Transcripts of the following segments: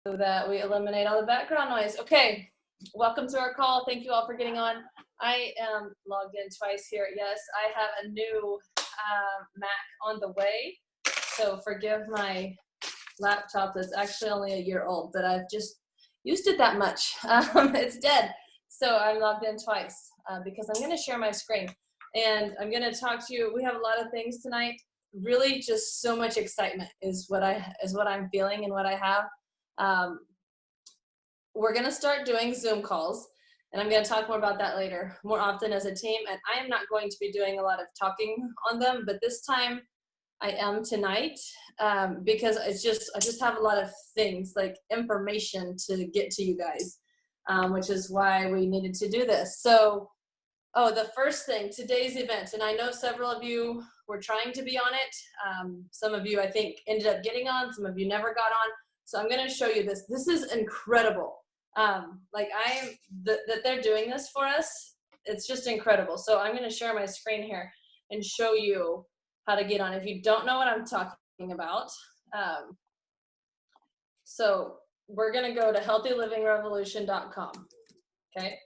so that we eliminate all the background noise. Okay, welcome to our call. Thank you all for getting on. I am logged in twice here. Yes, I have a new Mac on the way, so forgive my laptop that's actually only a year old, but I've just used it that much. It's dead, so I'm logged in twice because I'm going to share my screen, and I'm going to talk to you. We have a lot of things tonight. Really, just so much excitement is what I'm feeling and what I have. We're going to start doing Zoom calls, and I'm going to talk more about that later, more often as a team. And I am not going to be doing a lot of talking on them, but this time I am tonight because I just have a lot of things like information to get to you guys, which is why we needed to do this. So, the first thing, today's event, and I know several of you were trying to be on it. Some of you, I think, ended up getting on. Some of you never got on. So I'm going to show you this. This is incredible. That they're doing this for us. It's just incredible. So I'm going to share my screen here and show you how to get on. If you don't know what I'm talking about, so we're going to go to healthylivingrevolution.com. Okay.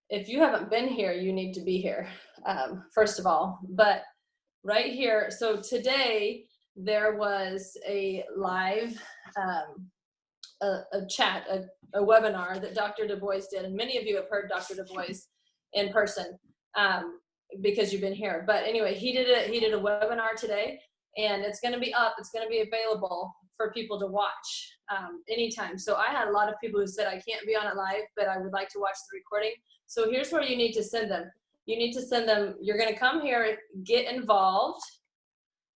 If you haven't been here, you need to be here, first of all. But right here, so today there was a live a chat, a webinar that Dr. Du Bois did, and many of you have heard Dr. Du Bois in person because you've been here. But anyway, he did a webinar today, and it's going to be up. It's going to be available for people to watch anytime. So I had a lot of people who said I can't be on it live, but I would like to watch the recording. So here's where you need to send them. You need to send them. You're going to come here, get involved,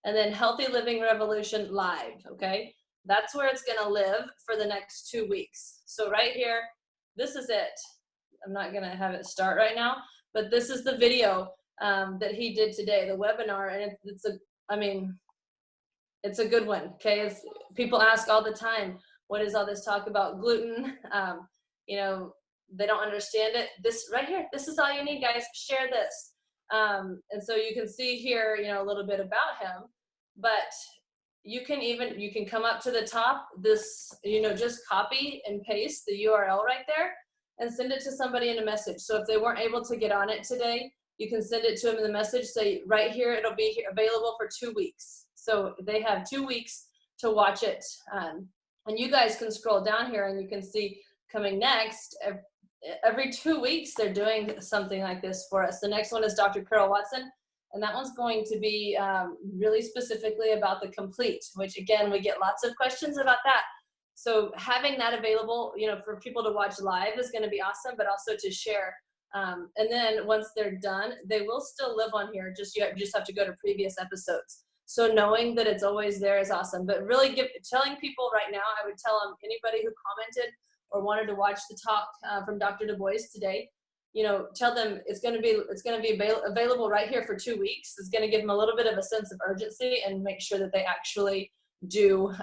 and then Healthy Living Revolution live. Okay. That's where it's going to live for the next 2 weeks. So right here, this is it. I'm not going to have it start right now, but this is the video that he did today, the webinar, and it's a good one. Okay, people ask all the time, what is all this talk about gluten? They don't understand it. This right here, this is all you need, guys. Share this, and so you can see here, a little bit about him, but you can come up to the top, this, just copy and paste the URL right there and send it to somebody in a message. So if they weren't able to get on it today, you can send it to them in the message, say right here, it'll be available for 2 weeks. So they have 2 weeks to watch it. And you guys can scroll down here and you can see coming next, every 2 weeks, they're doing something like this for us. The next one is Dr. Carol Watson. And that one's going to be really specifically about the complete, which again, we get lots of questions about that. So having that available, for people to watch live is going to be awesome, but also to share. And then once they're done, they will still live on here. You just have to go to previous episodes. So knowing that it's always there is awesome. But really telling people right now, I would tell them, anybody who commented or wanted to watch the talk from Dr. Du Bois today, tell them it's going to be available right here for 2 weeks. It's going to give them a little bit of a sense of urgency and make sure that they actually do,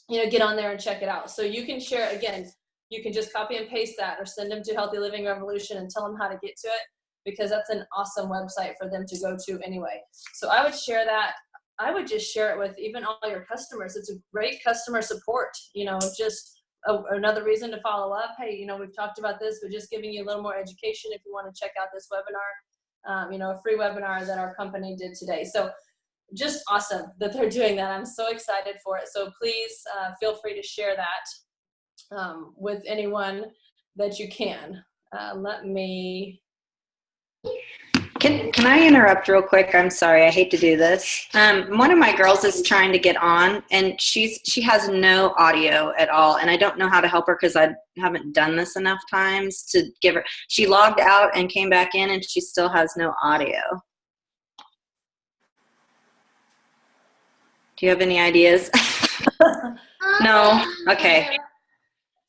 get on there and check it out. So you can share, again, you can just copy and paste that or send them to Healthy Living Revolution and tell them how to get to it, because that's an awesome website for them to go to anyway. So I would share that. I would just share it with even all your customers. It's a great customer support, just another reason to follow up. Hey, we've talked about this, but just giving you a little more education if you want to check out this webinar, a free webinar that our company did today. So just awesome that they're doing that. I'm so excited for it. So please feel free to share that with anyone that you can. Can I interrupt real quick? I'm sorry. I hate to do this. One of my girls is trying to get on, and she has no audio at all, and I don't know how to help her because I haven't done this enough times to give her. She logged out and came back in, and she still has no audio. Do you have any ideas? No? Okay.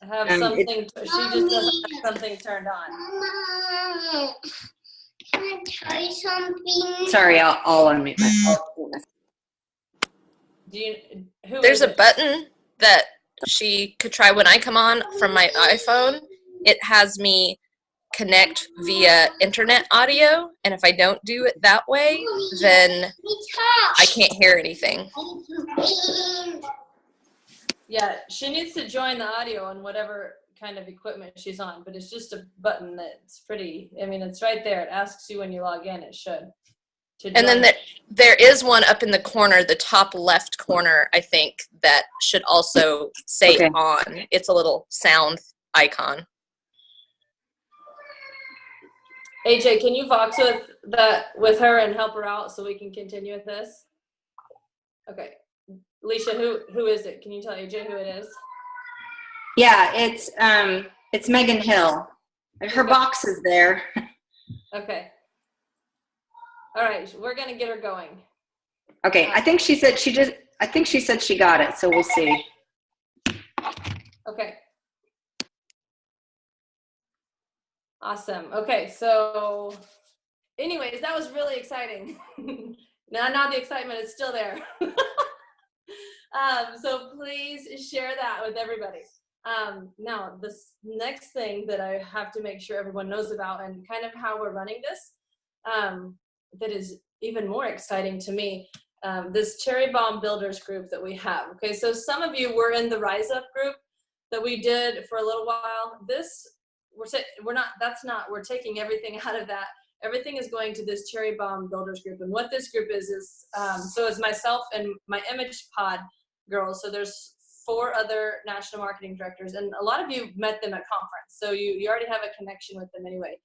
Have something. She just doesn't have something turned on. Can I try something? Sorry, I'll unmute myself. There's a button that she could try when I come on from my iPhone. It has me connect via internet audio, and if I don't do it that way, then I can't hear anything. Yeah, she needs to join the audio on whatever kind of equipment she's on, but it's just a button that's pretty, I mean, it's right there. It asks you when you log in, it should. And then there is one up in the corner, the top left corner, I think, that should also say Okay. on. It's a little sound icon. AJ, can you Vox with her and help her out so we can continue with this? Okay. Alicia, who is it? Can you tell AJ who it is? Yeah, it's Megan Hill. Her box is there. Okay. All right, we're gonna get her going. Okay, I think she said she got it, so we'll see. Okay. Awesome. Okay, so anyways, that was really exciting. Now the excitement is still there. So please share that with everybody. Now, this next thing that I have to make sure everyone knows about and kind of how we're running this, that is even more exciting to me, this Cherry Bomb Builders group that we have. Okay, so some of you were in the Rise Up group that we did for a little while. We're taking everything out of that. Everything is going to this Cherry Bomb Builders group. And what this group is so it's myself and my Image Pod girls. So there's 4 other national marketing directors, and a lot of you met them at conference. So you already have a connection with them anyway,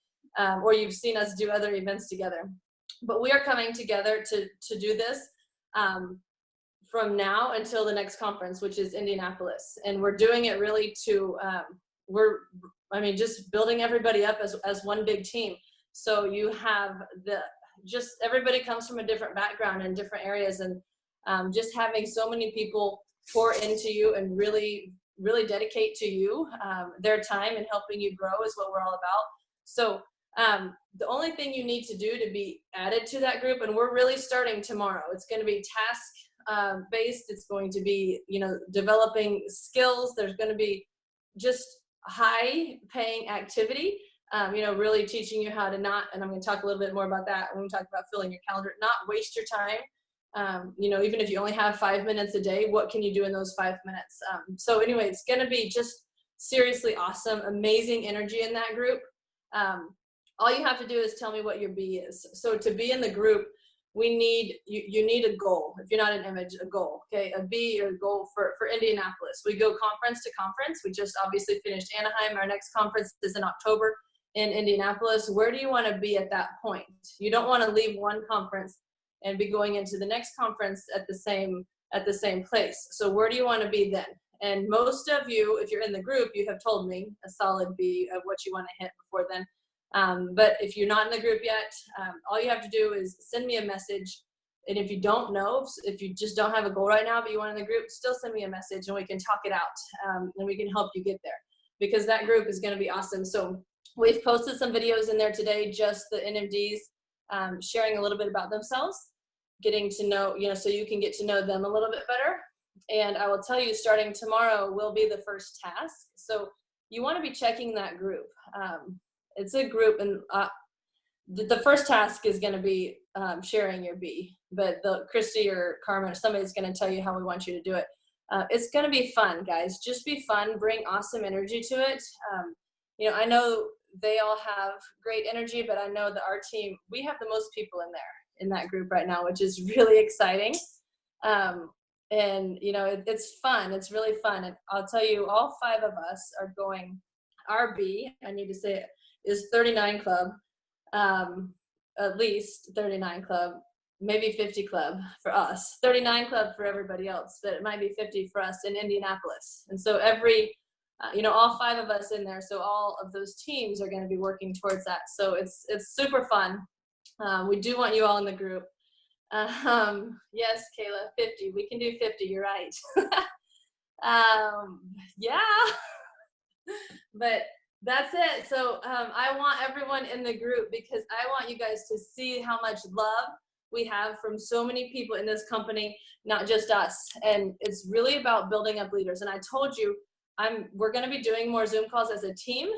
or you've seen us do other events together. But we are coming together to do this from now until the next conference, which is Indianapolis. And we're doing it really just building everybody up as one big team. So you have everybody comes from a different background in different areas, and just having so many people pour into you and really, really dedicate to you their time and helping you grow is what we're all about. So the only thing you need to do to be added to that group, and we're really starting tomorrow, it's going to be task based. It's going to be, developing skills. There's going to be just high paying activity, really teaching you how to not, and I'm going to talk a little bit more about that when we talk about filling your calendar, not waste your time. Even if you only have 5 minutes a day, what can you do in those 5 minutes? So anyway, it's going to be just seriously awesome, amazing energy in that group. All you have to do is tell me what your B is. So to be in the group, you need a goal. If you're not an Image, a goal, okay? A B or a goal for Indianapolis. We go conference to conference. We just obviously finished Anaheim. Our next conference is in October in Indianapolis. Where do you want to be at that point? You don't want to leave one conference and be going into the next conference at the same place. So where do you want to be then? And most of you, if you're in the group, you have told me a solid B of what you want to hit before then. But if you're not in the group yet, all you have to do is send me a message. And if you don't know, if you just don't have a goal right now, but you want in the group, still send me a message and we can talk it out, and we can help you get there, because that group is going to be awesome. So we've posted some videos in there today, just the NMDs sharing a little bit about themselves, getting to know, so you can get to know them a little bit better. And I will tell you, starting tomorrow will be the first task. So you want to be checking that group. It's a group, and the first task is going to be sharing your B, but Christy or Carmen or somebody's going to tell you how we want you to do it. It's going to be fun, guys. Just be fun. Bring awesome energy to it. I know they all have great energy, but I know that our team, we have the most people in that group right now, which is really exciting. And it's fun. It's really fun. And I'll tell you, all 5 of us are going. Our B, I need to say it, is 39 Club, at least 39 Club, maybe 50 Club for us, 39 Club for everybody else, but it might be 50 for us in Indianapolis. And so all 5 of us in there, so all of those teams are going to be working towards that. So it's super fun. We do want you all in the group. Yes, Kayla, 50. We can do 50. You're right. Yeah. But that's it. So I want everyone in the group, because I want you guys to see how much love we have from so many people in this company, not just us. And it's really about building up leaders. And I told you, we're going to be doing more Zoom calls as a team.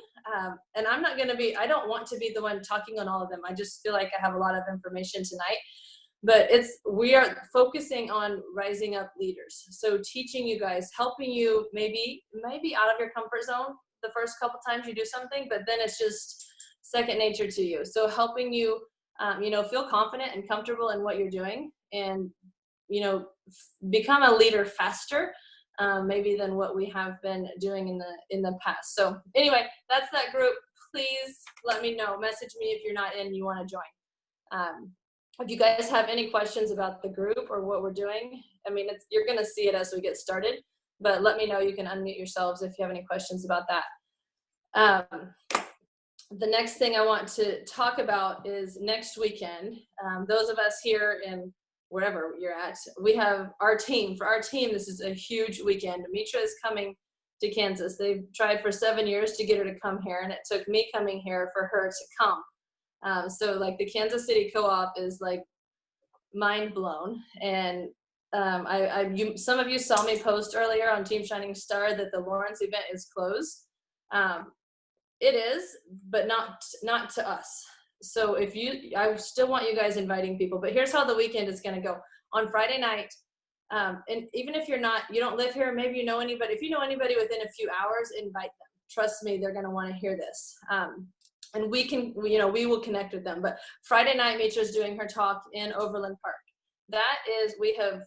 And I don't want to be the one talking on all of them. I just feel like I have a lot of information tonight. but we are focusing on rising up leaders. So teaching you guys, helping you maybe out of your comfort zone the first couple times you do something, but then it's just second nature to you. So helping you, feel confident and comfortable in what you're doing, and, become a leader faster, maybe than what we have been doing in the past. So anyway, that's that group. Please let me know. Message me if you're not in and you want to join. If you guys have any questions about the group or what we're doing, you're going to see it as we get started, but let me know. You can unmute yourselves if you have any questions about that. The next thing I want to talk about is next weekend. Those of us here in wherever you're at, we have our team. For our team, this is a huge weekend. Mitra is coming to Kansas. They've tried for 7 years to get her to come here, and it took me coming here for her to come. So like the Kansas City Co-op is like mind blown. And some of you saw me post earlier on Team Shining Star that the Lawrence event is closed. It is, but not to us. So I still want you guys inviting people, but here's how the weekend is going to go. On Friday night, and even if you don't live here, maybe you know anybody. If you know anybody within a few hours, invite them. Trust me, they're going to want to hear this. And we will connect with them. But Friday night, Mitra's doing her talk in Overland Park. We have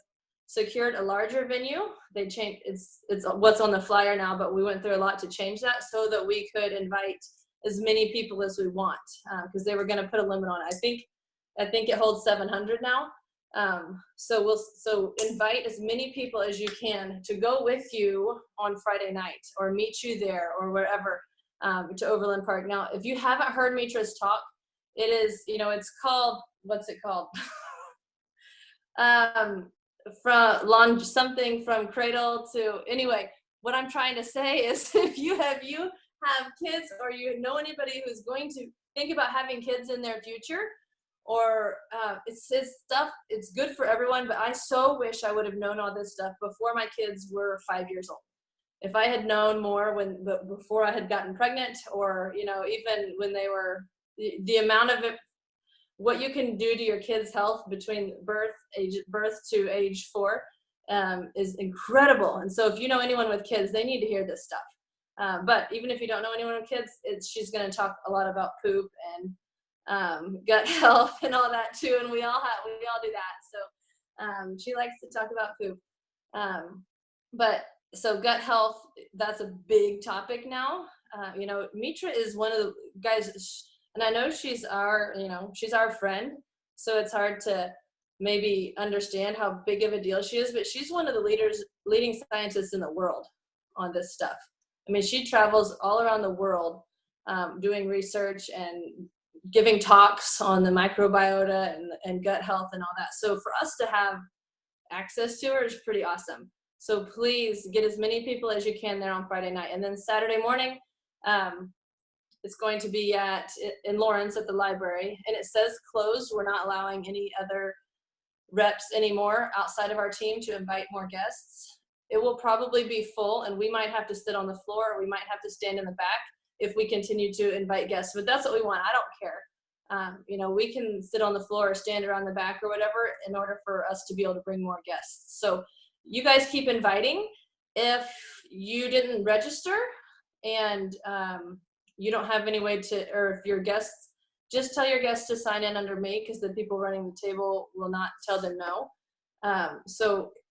secured a larger venue. They changed, it's what's on the flyer now, but we went through a lot to change that so that we could invite as many people as we want, because they were going to put a limit on it. I think it holds 700 now. So invite as many people as you can to go with you on Friday night or meet you there or wherever, to Overland Park. Now, if you haven't heard Mitra's talk, it is, it's called, what's it called? Something from cradle to, anyway, what I'm trying to say is if you have kids or you know anybody who's going to think about having kids in their future, or it's stuff, it's good for everyone, but I so wish I would have known all this stuff before my kids were 5 years old. If I had known more before I had gotten pregnant, or, even when they were, the amount of it, what you can do to your kids' health between birth to age 4 is incredible. And so if you know anyone with kids, they need to hear this stuff. But even if you don't know anyone with kids, she's going to talk a lot about poop and gut health and all that too. And we all do that. So she likes to talk about poop. So gut health, that's a big topic now. Mitra is one of the guys, and I know she's our friend, so it's hard to maybe understand how big of a deal she is, but she's one of the leading scientists in the world on this stuff. She travels all around the world doing research and giving talks on the microbiota and gut health and all that. So for us to have access to her is pretty awesome. So please get as many people as you can there on Friday night. And then Saturday morning, it's going to be in Lawrence at the library. And it says closed. We're not allowing any other reps anymore outside of our team to invite more guests. It will probably be full, and we might have to sit on the floor, or we might have to stand in the back if we continue to invite guests. But that's what we want. I don't care. We can sit on the floor or stand around the back or whatever in order for us to be able to bring more guests. So you guys keep inviting. If you didn't register and you don't have any way to, or if your guests, just tell your guests to sign in under me, because the people running the table will not tell them no.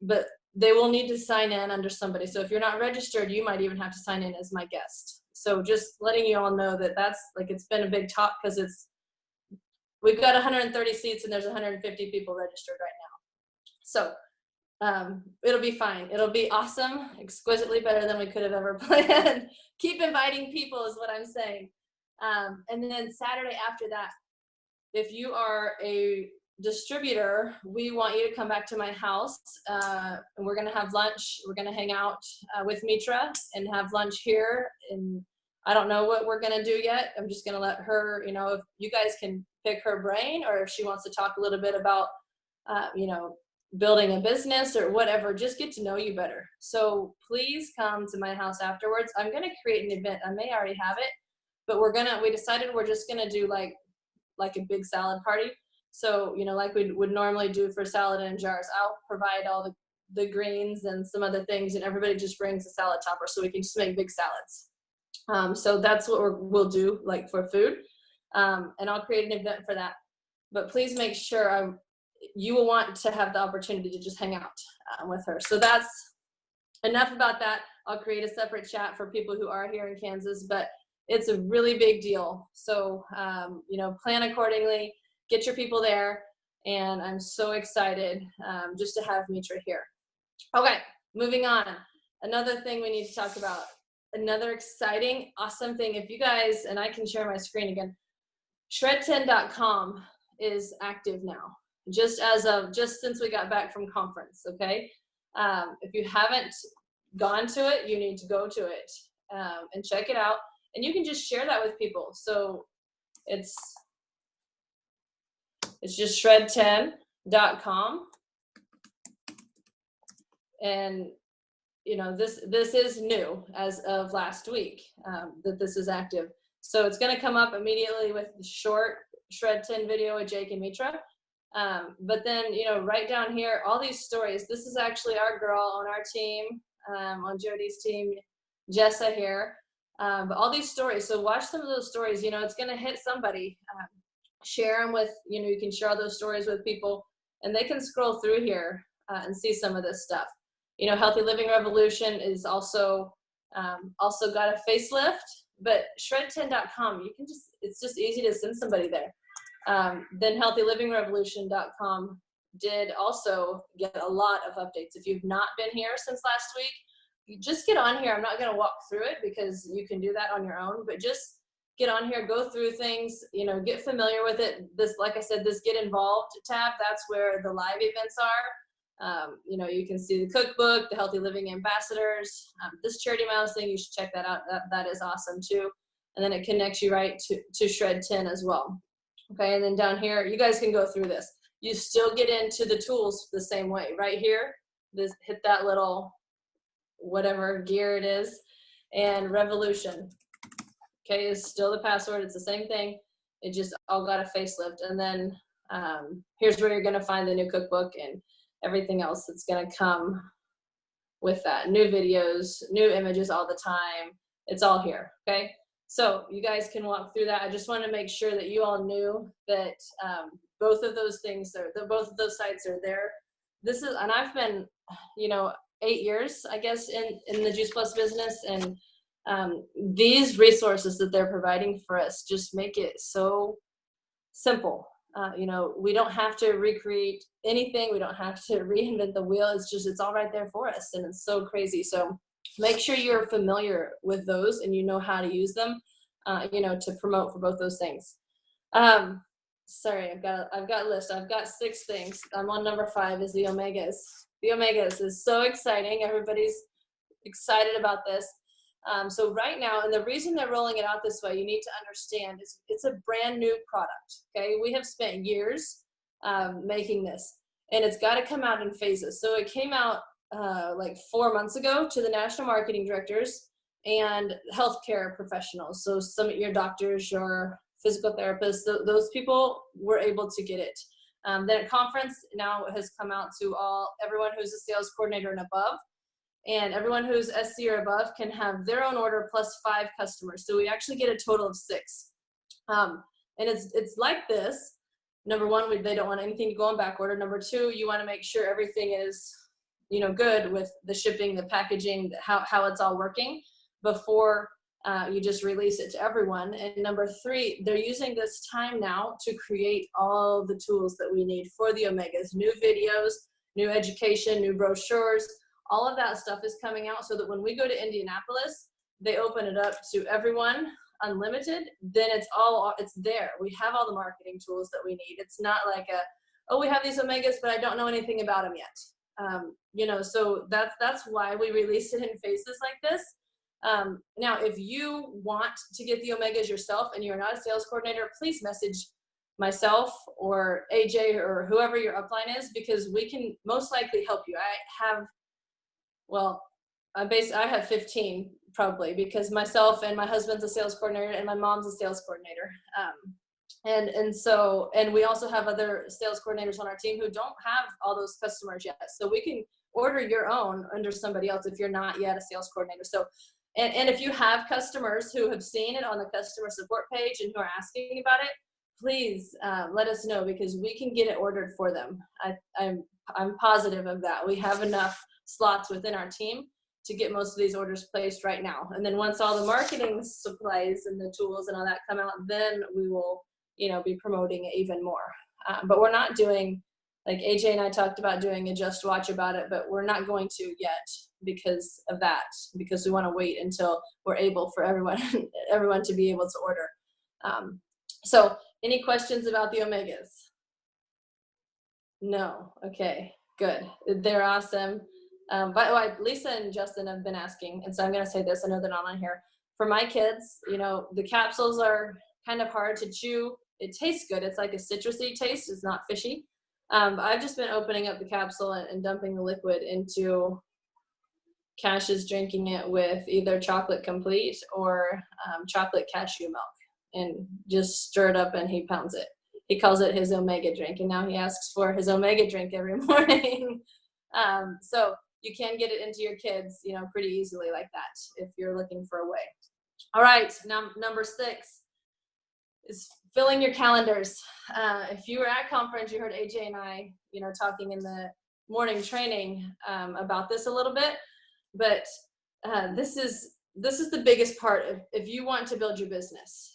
But they will need to sign in under somebody. So if you're not registered, you might even have to sign in as my guest. So just letting you all know that's like, it's been a big talk, because we've got 130 seats and there's 150 people registered right now. So it'll be fine. It'll be awesome, exquisitely better than we could have ever planned. Keep inviting people is what I'm saying. And then Saturday after that, if you are a distributor, we want you to come back to my house, and we're going to have lunch. We're going to hang out with Mitra and have lunch here. And I don't know what we're going to do yet. I'm just going to let her, if you guys can pick her brain, or if she wants to talk a little bit about, building a business or whatever, just get to know you better. So please come to my house afterwards. I'm going to create an event. I may already have it, but we decided we're just going to do like a big salad party. So, you know, like we would normally do for salad in jars, I'll provide all the greens and some other things, and everybody just brings a salad topper so we can just make big salads. So that's what we'll do, like for food, and I'll create an event for that. But please make sure you will want to have the opportunity to just hang out with her. So that's enough about that. I'll create a separate chat for people who are here in Kansas, but it's a really big deal. So, you know, plan accordingly, get your people there, and I'm so excited just to have Mitra here. Okay, moving on. Another thing we need to talk about, another exciting, awesome thing. If you guys, and I can share my screen again, shred10.com is active now, just since we got back from conference, okay? If you haven't gone to it, you need to go to it and check it out. And you can just share that with people. So it's just shred10.com. And you know, this is new as of last week, that this is active. So it's going to come up immediately with the short Shred 10 video with Jake and Mitra. But then, you know, right down here, all these stories. This is actually our girl on our team, on Jody's team, Jessa here. But all these stories. So watch some of those stories. You know, it's going to hit somebody. Share them with, you know, you can share those stories with people, and they can scroll through here and see some of this stuff. You know, Healthy Living Revolution is also got a facelift, but shred10.com, you can just, it's just easy to send somebody there. Then healthylivingrevolution.com did also get a lot of updates. If you've not been here since last week, you just get on here. I'm not going to walk through it because you can do that on your own, but just get on here, go through things, you know, get familiar with it. This, like I said, this Get Involved tab, that's where the live events are. You know, you can see the cookbook, the Healthy Living Ambassadors, this Charity Miles thing, you should check that out. That is awesome too. And then it connects you right to Shred 10 as well. Okay, and then down here, you guys can go through this. You still get into the tools the same way. Right here, this, hit that little whatever gear it is, and Revolution, okay, is still the password. It's the same thing. It just all got a facelift. And then here's where you're going to find the new cookbook and everything else that's going to come with that. New videos, new images all the time. It's all here, okay? So you guys can walk through that. I just want to make sure that you all knew that both of those things both of those sites are there. This is, and I've been, you know, 8 years, I guess, in the Juice Plus business, and these resources that they're providing for us just make it so simple. You know, we don't have to recreate anything. We don't have to reinvent the wheel. It's just, it's all right there for us, and it's so crazy. So make sure you're familiar with those and you know how to use them, you know, to promote for both those things. Sorry, I've got a list. I've got 6 things. I'm on number 5 is the Omegas. The Omegas is so exciting. Everybody's excited about this. So right now, and the reason they're rolling it out this way, you need to understand, is it's a brand new product, okay? We have spent years making this, and it's got to come out in phases. So it came out like 4 months ago to the national marketing directors and healthcare professionals. So some of your doctors, your physical therapists, those people were able to get it. Then at conference, now it has come out to everyone who's a sales coordinator and above. And everyone who's SC or above can have their own order plus 5 customers. So we actually get a total of 6. And it's like this. Number 1, they don't want anything to go on back order. Number 2, you want to make sure everything is, you know, good with the shipping, the packaging, how it's all working before you just release it to everyone. And number 3, they're using this time now to create all the tools that we need for the Omegas, new videos, new education, new brochures. All of that stuff is coming out so that when we go to Indianapolis, they open it up to everyone, unlimited. Then it's there. We have all the marketing tools that we need. It's not like we have these Omegas, but I don't know anything about them yet. You know, so that's why we released it in phases like this. Now, if you want to get the Omegas yourself and you're not a sales coordinator, please message myself or AJ or whoever your upline is, because we can most likely help you. I have 15 probably, because myself and my husband's a sales coordinator and my mom's a sales coordinator. And we also have other sales coordinators on our team who don't have all those customers yet. So we can order your own under somebody else if you're not yet a sales coordinator. So, and if you have customers who have seen it on the customer support page and who are asking about it, please let us know, because we can get it ordered for them. I'm positive of that. We have enough slots within our team to get most of these orders placed right now. And then once all the marketing supplies and the tools and all that come out, then we will, be promoting it even more. But we're not doing, like AJ and I talked about doing a Just Watch about it, but we're not going to yet because of that, because we want to wait until we're able for everyone to be able to order. So any questions about the Omegas? No. Okay, good. They're awesome. By the way, Lisa and Justin have been asking, and so I'm going to say this. I know they're not on here. For my kids, the capsules are kind of hard to chew. It tastes good. It's like a citrusy taste. It's not fishy. I've just been opening up the capsule and dumping the liquid into Cash is drinking it with either chocolate complete or chocolate cashew milk, and just stir it up and he pounds it. He calls it his Omega drink, and now he asks for his Omega drink every morning. So you can get it into your kids, pretty easily like that if you're looking for a way. All right, now number 6 is filling your calendars. If you were at conference, you heard AJ and I, talking in the morning training about this a little bit, but this is the biggest part if you want to build your business.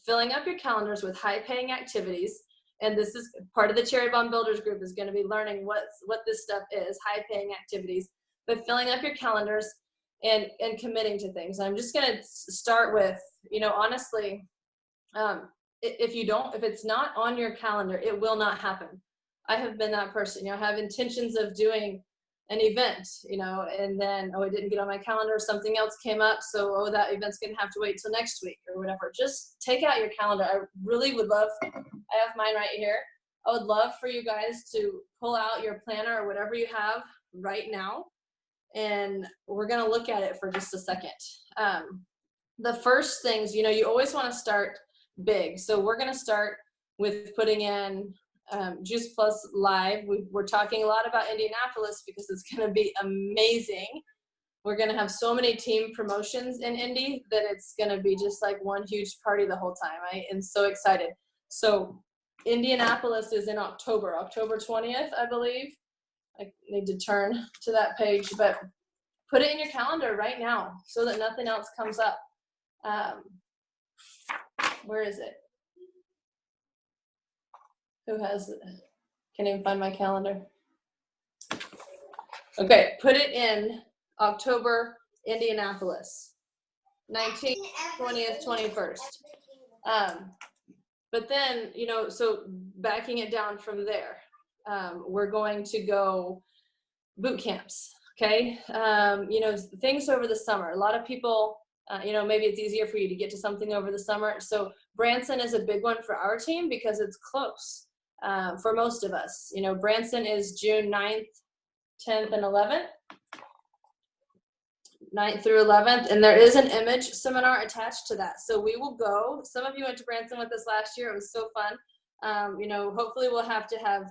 Filling up your calendars with high-paying activities, and this is part of the Cherry Bomb Builders group is going to be learning what this stuff is, high-paying activities, but filling up your calendars and committing to things. I'm just going to start with, honestly, if it's not on your calendar, it will not happen. I have been that person, I have intentions of doing an event, and then, it didn't get on my calendar, something else came up, so, that event's gonna have to wait till next week or whatever. Just take out your calendar. I really would love, I have mine right here. I would love for you guys to pull out your planner or whatever you have right now, and we're gonna look at it for just a second. The first things, you always wanna start big. So we're gonna start with putting in Juice Plus Live. We're talking a lot about Indianapolis because it's going to be amazing. We're going to have so many team promotions in Indy that it's going to be just like one huge party the whole time. I am so excited. So Indianapolis is in October 20th, I believe. I need to turn to that page, but put it in your calendar right now so that nothing else comes up. Where is it? Who has it? Can't even find my calendar. Okay, put it in October, Indianapolis, 19th, 20th, 21st. But then, so backing it down from there, we're going to go boot camps, okay? Things over the summer. A lot of people, maybe it's easier for you to get to something over the summer. So Branson is a big one for our team because it's close. For most of us, Branson is June 9th, 10th, and 11th, 9th through 11th, and there is an image seminar attached to that. So we will go. Some of you went to Branson with us last year. It was so fun. Hopefully we'll have to have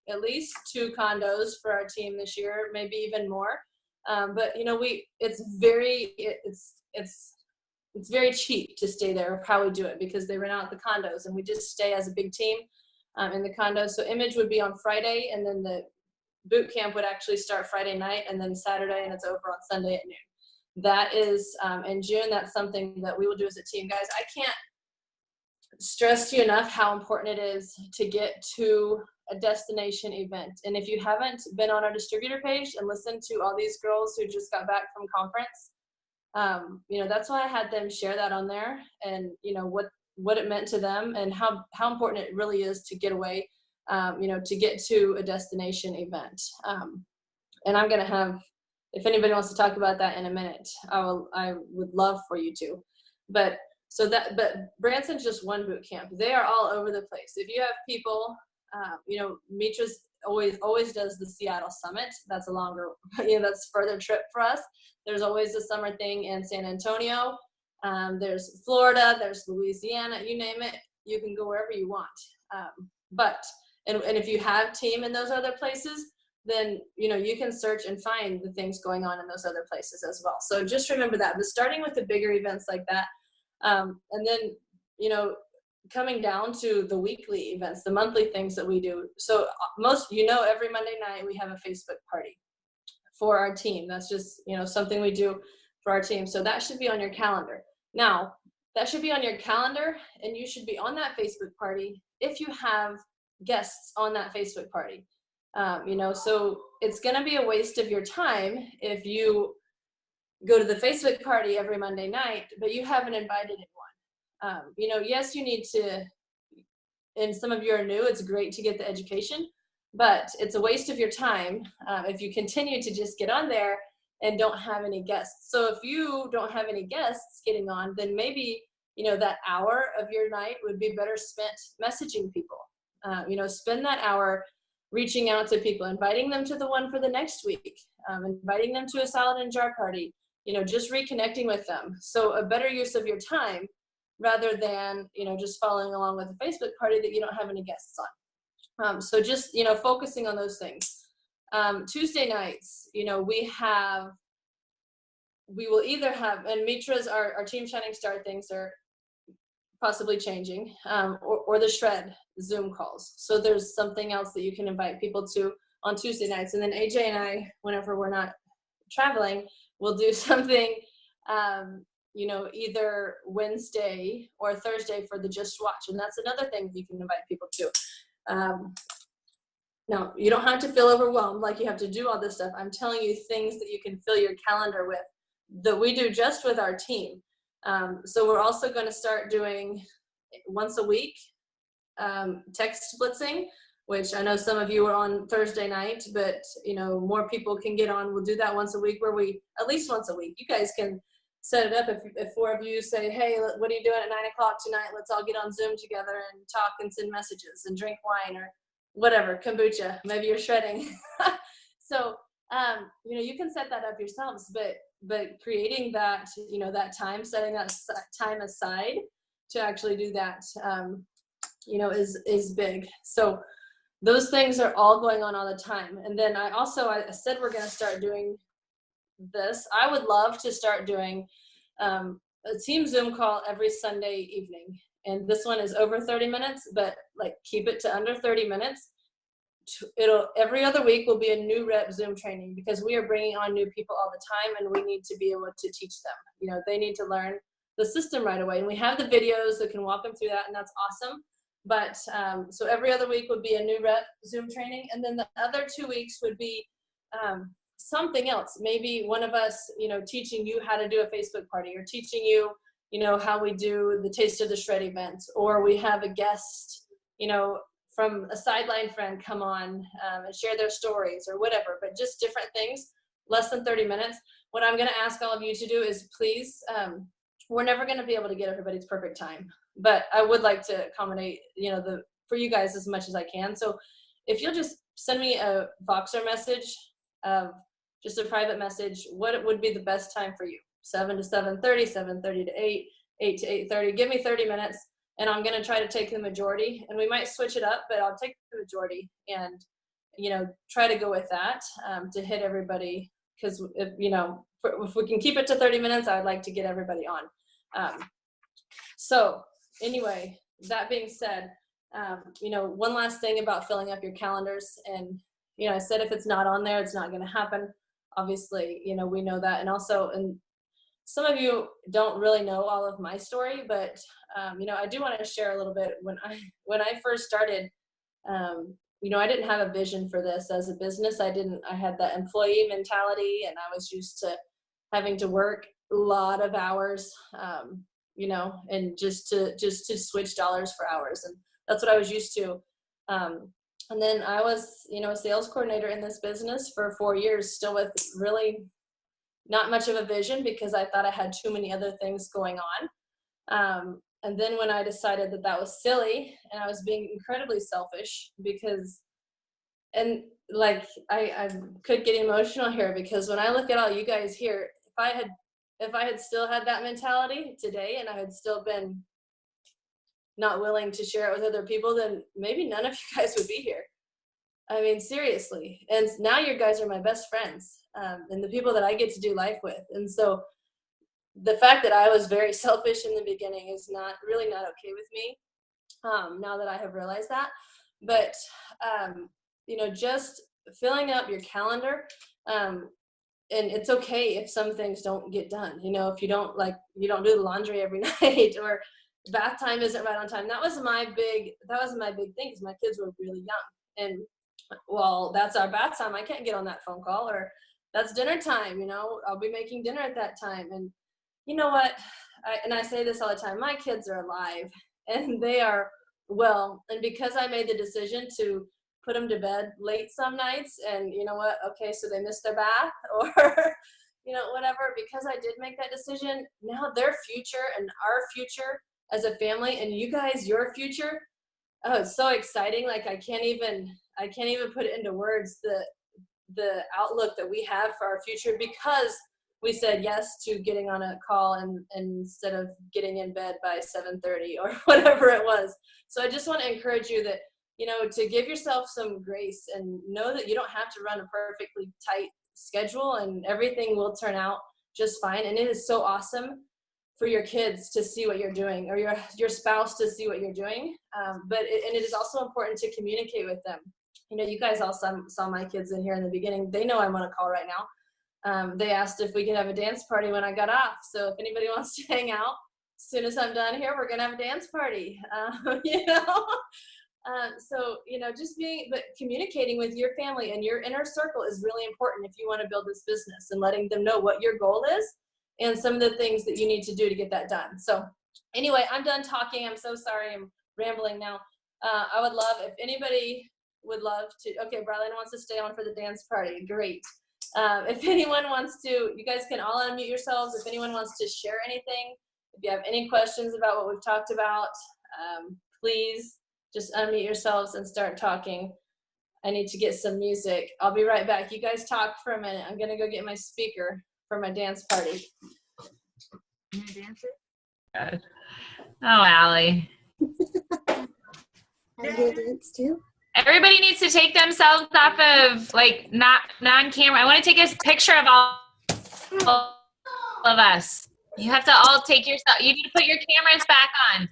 at least two condos for our team this year, maybe even more. But it's very cheap to stay there, how we do it, because they rent out the condos and we just stay as a big team in the condos. So image would be on Friday, and then the boot camp would actually start Friday night and then Saturday, and it's over on Sunday at noon. That is in June. That's something that we will do as a team. Guys, I can't stress to you enough how important it is to get to a destination event. And if you haven't been on our distributor page and listened to all these girls who just got back from conference, that's why I had them share that on there, and what it meant to them and how important it really is to get away, to get to a destination event. And I'm going to have, if anybody wants to talk about that in a minute, I would love for you to. But Branson's just one boot camp. They are all over the place. If you have people, Mitra's always does the Seattle Summit. That's a longer, that's a further trip for us. There's always a summer thing in San Antonio. There's Florida, there's Louisiana, you name it. you can go wherever you want. And if you have team in those other places, then, you know, you can search and find the things going on in those other places as well. So just remember that, but starting with the bigger events like that, and then, you know, coming down to the weekly events, the monthly things that we do. So every Monday night we have a Facebook party for our team. That's just, you know, something we do for our team. So that should be on your calendar. Now, that should be on your calendar, and you should be on that Facebook party if you have guests on that Facebook party. You know, so it's going to be a waste of your time if you go to the Facebook party every Monday night, but you haven't invited anyone. You know, yes, you need to, and some of you are new, it's great to get the education, but it's a waste of your time if you continue to just get on there and don't have any guests. So if you don't have any guests getting on, then maybe, you know, that hour of your night would be better spent messaging people. You know, spend that hour reaching out to people, inviting them to the one for the next week, inviting them to a salad and jar party, you know, just reconnecting with them. So a better use of your time rather than, you know, just following along with a Facebook party that you don't have any guests on. So just, you know, focusing on those things. Tuesday nights, you know, we will either have, and Mitra's, our Team Shining Star things are possibly changing, or the Shred Zoom calls. So there's something else that you can invite people to on Tuesday nights. And then AJ and I, whenever we're not traveling, we'll do something, you know, either Wednesday or Thursday for the Just Watch. And that's another thing you can invite people to. Now, you don't have to feel overwhelmed like you have to do all this stuff. I'm telling you things that you can fill your calendar with that we do just with our team. So we're also going to start doing once a week text blitzing, which I know some of you are on Thursday night, but, you know, more people can get on. We'll do that once a week, where we, at least once a week, you guys can set it up. If four of you say, hey, what are you doing at 9 o'clock tonight? Let's all get on Zoom together and talk and send messages and drink wine or whatever, kombucha, maybe you're shredding. So, you know, you can set that up yourselves, but creating that, you know, that time, setting that time aside to actually do that, you know, is big. So those things are all going on all the time. And then I said we're going to start doing this. I would love to start doing a team Zoom call every Sunday evening. And this one is over 30 minutes, but like keep it to under 30 minutes. Every other week will be a new rep Zoom training, because we are bringing on new people all the time, and we need to be able to teach them. You know, they need to learn the system right away, and we have the videos that can walk them through that, and that's awesome. But so every other week would be a new rep Zoom training, and then the other 2 weeks would be something else. Maybe one of us, you know, teaching you how to do a Facebook party, or teaching you, you know, how we do the Taste of the Shred event, or we have a guest, you know, from a sideline friend come on and share their stories or whatever, but just different things, less than 30 minutes. What I'm going to ask all of you to do is please, we're never going to be able to get everybody's perfect time, but I would like to accommodate, you know, for you guys as much as I can. So if you'll just send me a Voxer message, just a private message, what would be the best time for you? 7 to 7:30, 7:30 to 8, 8 to 8:30. Give me 30 minutes. And I'm going to try to take the majority, and we might switch it up, but I'll take the majority and, you know, try to go with that to hit everybody. Because, you know, if we can keep it to 30 minutes, I would like to get everybody on. So anyway, that being said, you know, one last thing about filling up your calendars. And, you know, I said if it's not on there, it's not going to happen. Obviously, you know, we know that. And also, and some of you don't really know all of my story, but you know, I do want to share a little bit. When I first started, you know, I didn't have a vision for this as a business. I had that employee mentality, and I was used to having to work a lot of hours, you know, and just to switch dollars for hours, and that's what I was used to. And then I was, you know, a sales coordinator in this business for 4 years, still with really not much of a vision, because I thought I had too many other things going on. And then when I decided that was silly and I was being incredibly selfish, because, and like, I could get emotional here, because when I look at all you guys here, if I had still had that mentality today, and I had still been not willing to share it with other people, then maybe none of you guys would be here. I mean, seriously. And now you guys are my best friends, and the people that I get to do life with. And so the fact that I was very selfish in the beginning is not okay with me, now that I have realized that. But, just filling up your calendar, and it's okay if some things don't get done. If you don't do the laundry every night, or bath time isn't right on time. That was my big thing, because my kids were really young. And well, that's our bath time. I can't get on that phone call. Or that's dinner time. I'll be making dinner at that time. And you know what? I say this all the time. My kids are alive, and they are well. And because I made the decision to put them to bed late some nights, and you know what? Okay, so they missed their bath, or whatever. Because I did make that decision, now their future and our future as a family, and you guys, your future. Oh, it's so exciting. Like I can't even put it into words, the outlook that we have for our future, because we said yes to getting on a call and instead of getting in bed by 7:30 or whatever it was. So I just want to encourage you that, to give yourself some grace and know that you don't have to run a perfectly tight schedule, and everything will turn out just fine. And it is so awesome for your kids to see what you're doing, or your spouse to see what you're doing. But it is also important to communicate with them. You guys all saw my kids in here in the beginning. They know I'm on a call right now. They asked if we could have a dance party when I got off. So if anybody wants to hang out, as soon as I'm done here, we're going to have a dance party. But communicating with your family and your inner circle is really important if you want to build this business, and letting them know what your goal is and some of the things that you need to do to get that done. So anyway, I'm done talking. I'm so sorry. I'm rambling now. I would love if anybody would love to. Okay, Brylan wants to stay on for the dance party. Great. If anyone wants to, you guys can all unmute yourselves. If anyone wants to share anything, if you have any questions about what we've talked about, please just unmute yourselves and start talking. I need to get some music. I'll be right back. You guys talk for a minute. I'm going to go get my speaker for my dance party. You dance it? Oh, Allie. I dance too. Everybody needs to take themselves off of non-camera. I want to take a picture of all of us. You have to all take yourself. You need to put your cameras back on.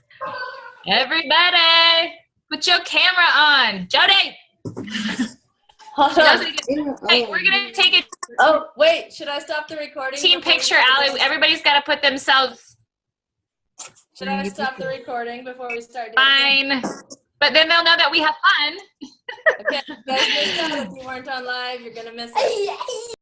Everybody, put your camera on. Jody. Hold on. Hey, we're gonna take a Oh, wait. Should I stop the recording? team picture, Allie. Everybody's got to put themselves. Should I stop the recording before we start dancing? Fine. But then they'll know that we have fun. Okay, you guys missed out. If you weren't on live, you're going to miss it.